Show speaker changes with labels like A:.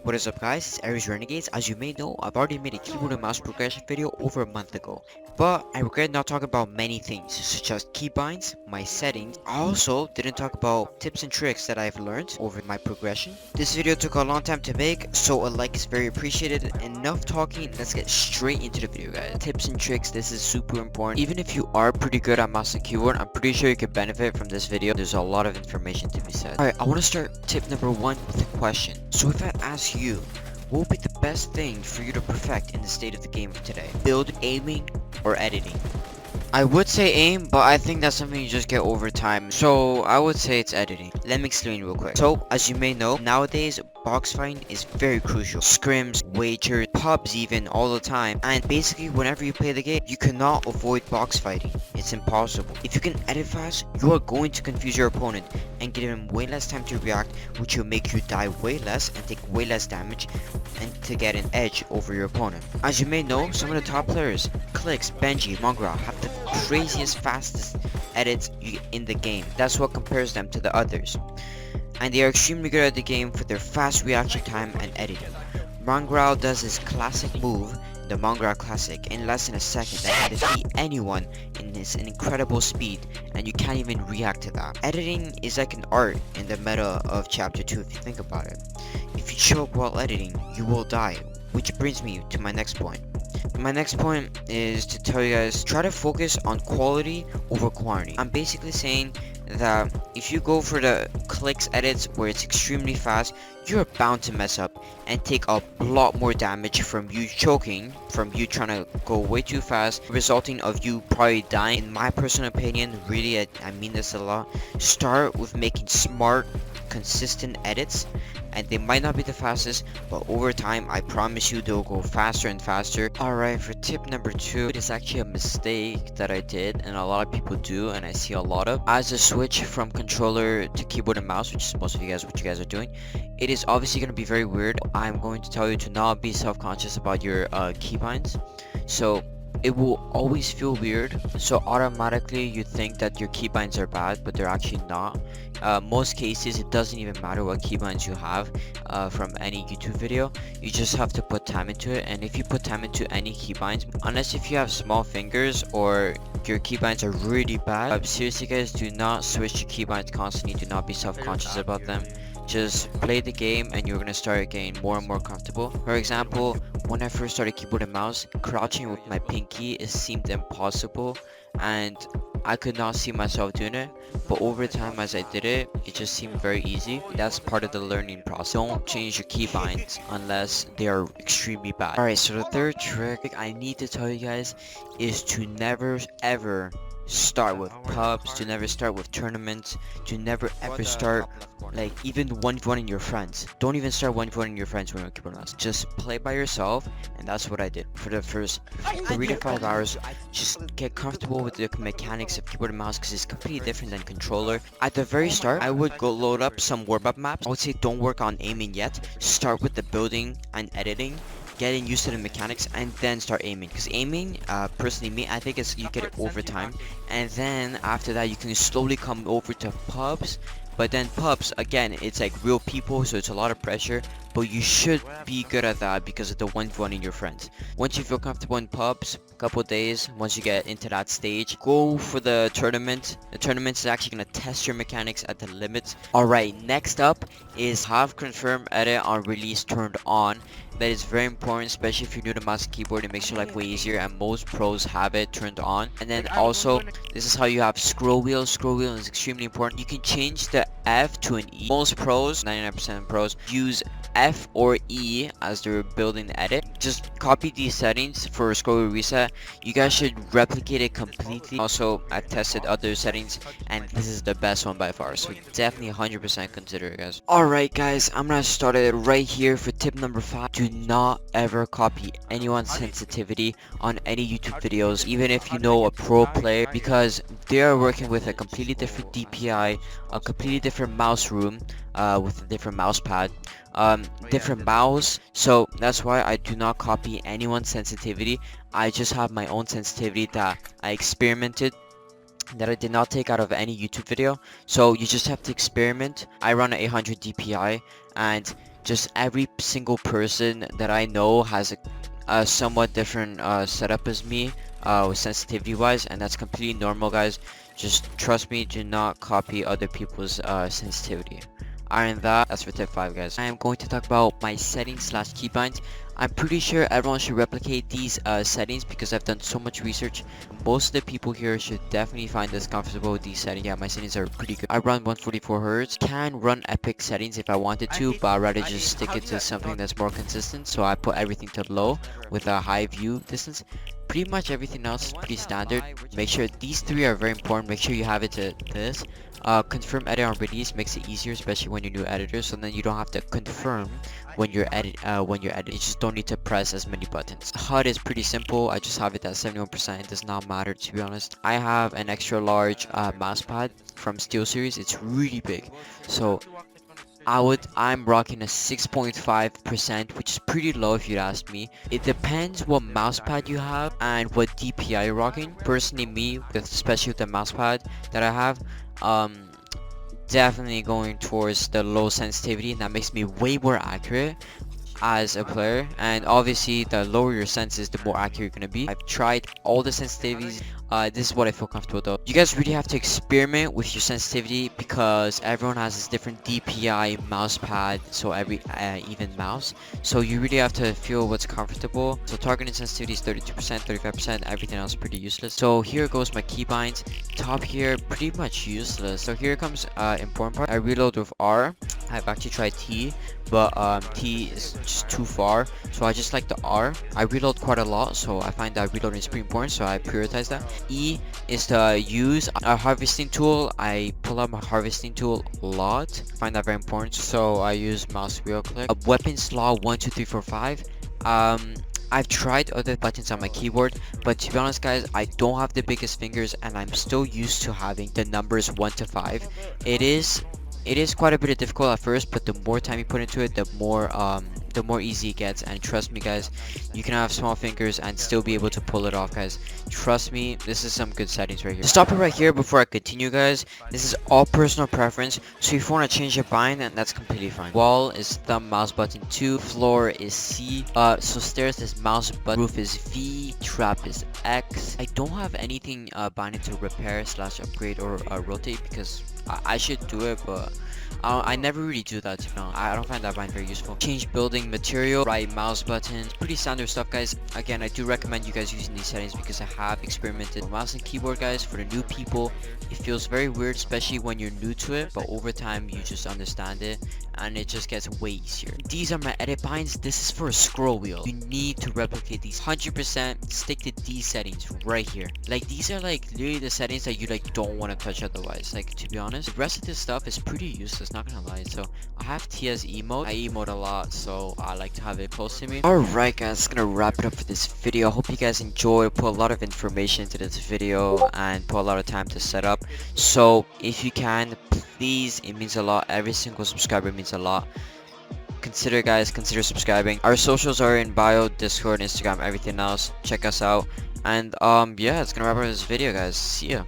A: What is up guys, it's Ares Renegadez. As you may know, I've already made a keyboard and mouse progression video over a month ago. But I regret not talking about many things, such as keybinds, my settings. I also didn't talk about tips and tricks that I've learned over my progression. This video took a long time to make, so a like is very appreciated. Enough talking, let's get straight into the video guys. Tips and tricks, this is super important. Even if you are pretty good at mouse and keyboard, I'm pretty sure you could benefit from this video. There's a lot of information to be said. Alright, I want to start tip number 1 with a question. So if I ask you, what would be the best thing for you to perfect in the state of the game of today? Build, aiming, or editing? I would say aim, but I think that's something you just get over time. So I would say it's editing. Let me explain real quick. So as you may know, nowadays box fighting is very crucial. Scrims, wagers, pubs even, all the time. And basically whenever you play the game, you cannot avoid box fighting. It's impossible. If you can edit fast, you are going to confuse your opponent and give him way less time to react, which will make you die way less and take way less damage and to get an edge over your opponent. As you may know, some of the top players, Clicks, Benji, Mongrel, have the craziest, fastest edits in the game. That's what compares them to the others. And they are extremely good at the game for their fast reaction time and editing. Mongrel does his classic move, the Mongrel Classic, in less than a second that can defeat anyone in his incredible speed, and you can't even react to that. Editing is like an art in the meta of chapter 2 if you think about it. If you choke while editing, you will die, which brings me to my next point. My next point is to tell you guys, try to focus on quality over quantity. I'm basically saying that if you go for the clicks edits where it's extremely fast, you're bound to mess up and take a lot more damage from you choking, from you trying to go way too fast, resulting of you probably dying. In my personal opinion, really, I mean this a lot, start with making smart, consistent edits, and they might not be the fastest, but over time I promise you they'll go faster and faster. Alright, for tip number 2, it is actually a mistake that I did and a lot of people do, and I see a lot of. As a switch from controller to keyboard and mouse, which is most of you guys what you guys are doing, it is obviously going to be very weird. I'm going to tell you to not be self-conscious about your keybinds. So it will always feel weird, so automatically you think that your keybinds are bad, but they're actually not. Most cases it doesn't even matter what keybinds you have from any YouTube video. You just have to put time into it, and if you put time into any keybinds, unless if you have small fingers or your keybinds are really bad, seriously guys, do not switch to keybinds constantly. Do not be self-conscious about them. Just play the game and you're gonna start getting more and more comfortable. For example, when I first started keyboard and mouse, crouching with my pinky, it seemed impossible and I could not see myself doing it, but over time as I did it, it just seemed very easy. That's part of the learning process. Don't change your keybinds unless they are extremely bad. Alright, so the third trick I need to tell you guys is to never ever start with pubs, to never start with tournaments, to never ever start like even 1v1ing your friends. Don't even start 1v1ing your friends when you're keyboard and mouse. Just play by yourself, and that's what I did for the first 3 to 5 hours. Just get comfortable with the mechanics of keyboard and mouse because it's completely different than controller. At the very start, I would go load up some warm-up maps. I would say don't work on aiming yet. Start with the building and editing, getting used to the mechanics, and then start aiming, because aiming, personally me, I think you get it over time, and then after that you can slowly come over to pubs. But then pubs, again, it's like real people, so it's a lot of pressure, but you should be good at that because of the 1v1ing your friends. Once you feel comfortable in pubs, a couple days, once you get into that stage, go for the tournament. The tournament is actually going to test your mechanics at the limits. Alright, next up is have confirm edit on release turned on. That is very important, especially if you're new to mouse and keyboard. It makes your life way easier, and most pros have it turned on. And then also, this is how you have scroll wheel. Scroll wheel is extremely important. You can change the F to an E. Most pros, 99% of pros, use F or E as their building edit. Just copy these settings for scroll wheel reset. You guys should replicate it completely. Also, I tested other settings, and this is the best one by far, so definitely 100% consider it, guys. Alright guys, I'm gonna start it right here for tip number 5. Do not ever copy anyone's sensitivity on any YouTube videos, even if you know a pro player, because they are working with a completely different DPI, a completely different mouse room, with a different mouse pad, different mouse. So that's why I do not copy anyone's sensitivity. I just have my own sensitivity that I experimented, that I did not take out of any YouTube video. So you just have to experiment. I run at 800 DPI, and just every single person that I know has a somewhat different setup as me, with sensitivity wise, and that's completely normal, guys. Just trust me, do not copy other people's sensitivity. Other than that, that's for tip 5, guys. I am going to talk about my settings slash keybinds. I'm pretty sure everyone should replicate these settings because I've done so much research. Most of the people here should definitely find this comfortable with these settings. Yeah, my settings are pretty good. I run 144 Hz. Can run epic settings if I wanted to, but I'd rather just stick it to something that's more consistent. So I put everything to low with a high view distance. Pretty much everything else is pretty standard. Make sure these three are very important. Make sure you have it to this. Confirm edit on release makes it easier, especially when you're new editors, so then you don't have to confirm when you're editing. You just don't need to press as many buttons. HUD is pretty simple. I just have it at 71%. It does not matter, to be honest. I have an extra large mouse pad from SteelSeries. It's really big, so I'm rocking a 6.5%, which is pretty low if you'd ask me. It depends what mousepad you have and what DPI you're rocking. Personally, me, especially with the mousepad that I have, definitely going towards the low sensitivity, and that makes me way more accurate as a player. And obviously the lower your senses, the more accurate you're gonna be. I've tried all the sensitivities. This is what I feel comfortable though. You guys really have to experiment with your sensitivity because everyone has this different DPI mouse pad, so every even mouse, so you really have to feel what's comfortable. So targeting sensitivity is 32%, 35%, everything else pretty useless. So here goes my keybinds. Top here pretty much useless. So here comes important part. I reload with R. I've actually tried T, but T is just too far, so I just like the R. I reload quite a lot, so I find that reloading is pretty important, so I prioritize that. E is to use a harvesting tool. I pull out my harvesting tool a lot. Find that very important, so I use mouse wheel click. A weapon slot 1 2 3 4 5. I've tried other buttons on my keyboard, but to be honest, guys, I don't have the biggest fingers, and I'm still used to having the numbers 1 to 5. It is quite a bit difficult at first, but the more time you put into it, the more easy it gets. And trust me, guys, you can have small fingers and still be able to pull it off, guys. Trust me, this is some good settings right here. Stop it right here before I continue, guys. This is all personal preference, so if you want to change your bind, then that's completely fine. Wall is thumb, mouse button 2, floor is C, so stairs is mouse button, roof is V, trap is X. I don't have anything binding to repair slash upgrade or rotate because I should do it, but I never really do that, to be honest. I don't find that bind very useful. Change building material, right mouse button. Pretty standard stuff, guys. Again, I do recommend you guys using these settings because I have experimented with mouse and keyboard, guys. For the new people, it feels very weird, especially when you're new to it, but over time you just understand it and it just gets way easier. These are my edit binds. This is for a scroll wheel. You need to replicate these 100%. Stick to these settings right here. Like, these are like literally the settings that you like don't want to touch otherwise. Like, to be honest, the rest of this stuff is pretty useless, not gonna lie. So I have T as emote. I emote a lot, so I like to have it close to me. Alright, guys, that's gonna wrap it up for this video. I hope you guys enjoyed. Put a lot of information into this video and put a lot of time to set up. So if you can, please, it means a lot. Every single subscriber means a lot. Consider, guys, consider subscribing. Our socials are in bio, Discord, Instagram, everything else. Check us out. And yeah, it's gonna wrap up this video, guys. See ya.